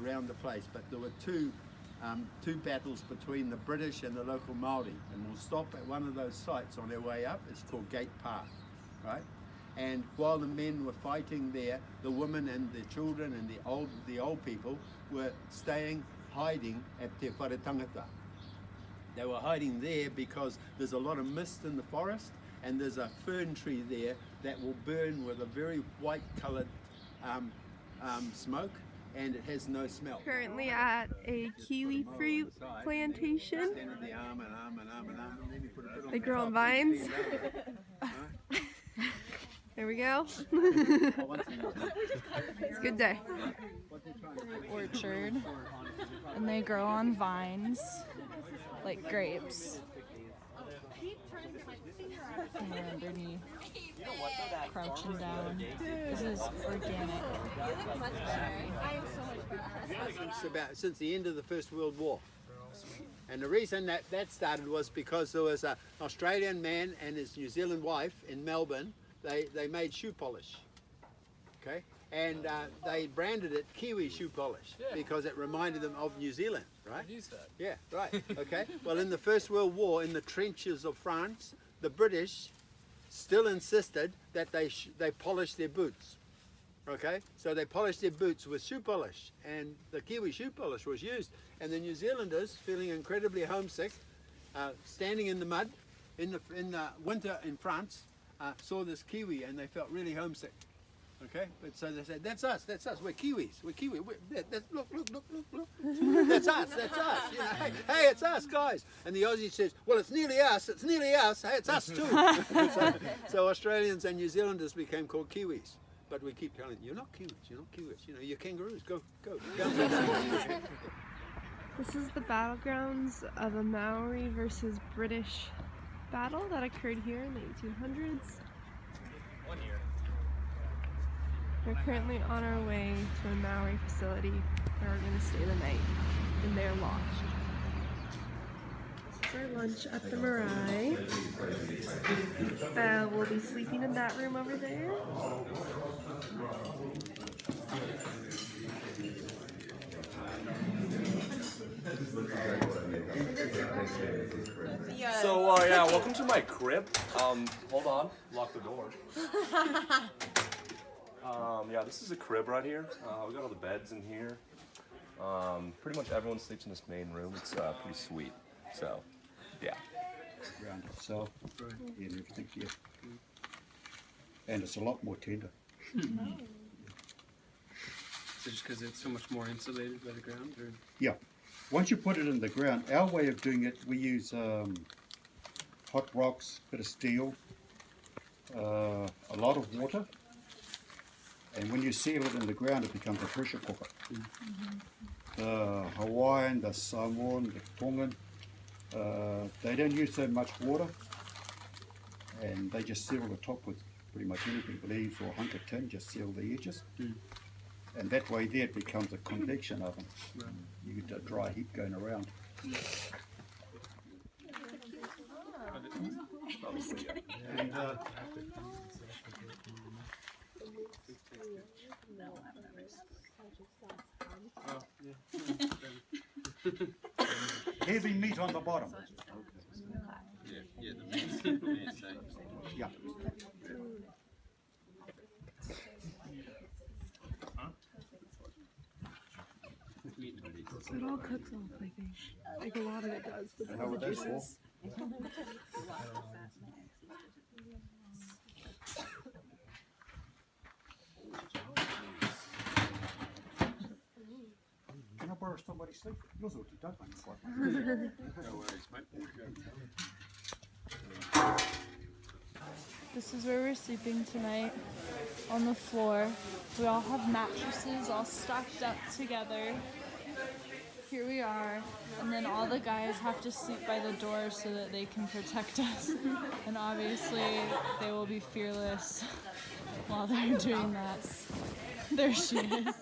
around the place, but there were two battles between the British and the local Māori, and we'll stop at one of those sites on our way up. It's called Gate Park, right? And while the men were fighting there, the women and the children and the old people were hiding at Te Whare Tangata. They were hiding there because there's a lot of mist in the forest, and there's a fern tree there that will burn with a very white coloured smoke, and it has no smell. Currently at a kiwi fruit plantation. They grow on vines. There we go. It's a good day. Orchard, and they grow on vines like grapes. And they're underneath, crouching down. This is organic. Since the end of the First World War. And the reason that started was because there was an Australian man and his New Zealand wife in Melbourne. They made shoe polish, okay? And they branded it Kiwi shoe polish because it reminded them of New Zealand, right? Yeah, right, okay. Well, in the First World War, in the trenches of France, the British still insisted that they polish their boots, okay? So they polished their boots with shoe polish, and the Kiwi shoe polish was used. And the New Zealanders, feeling incredibly homesick, standing in the mud in the winter in France, saw this Kiwi and they felt really homesick. Okay, but so they said, that's us, we're Kiwis, we're Kiwi, look, that's us, you know, hey, it's us, guys. And the Aussie says, well, it's nearly us, hey, it's us too. so Australians and New Zealanders became called Kiwis. But we keep telling them, you're not Kiwis, you know, you're kangaroos, go. This is the battlegrounds of a Maori versus British battle that occurred here in the 1800s. We're currently on our way to a Maori facility where we're going to stay the night in their lodge. This is our lunch at the Marae. We'll be sleeping in that room over there. So yeah, welcome to my crib. Hold on, lock the door. Yeah, this is a crib right here. We got all the beds in here. Pretty much everyone sleeps in this main room. It's pretty sweet. So, yeah. Around itself, and everything's here. And it's a lot more tender. So just because it's so much more insulated by the ground? Or? Yeah. Once you put it in the ground, our way of doing it, we use hot rocks, bit of steel, a lot of water, and when you seal it in the ground, it becomes a pressure cooker. The Hawaiian, the Samoan, the Tongan, they don't use so much water, and they just seal the top with pretty much anything, leaves or hunk of tin, just seal the edges. And that way there it becomes a convection oven. Right. You get a dry heat going around. And, heavy meat on the bottom. Yeah, the meat. Yeah. It all cooks off, I think. Like a lot of it does. But How would that fall? Can I borrow somebody's sleep? Yours will keep that one for me. No worries, mate. This is where we're sleeping tonight, on the floor. We all have mattresses all stacked up together. Here we are, and then all the guys have to sleep by the door so that they can protect us. And obviously, they will be fearless while they're doing that. There she is.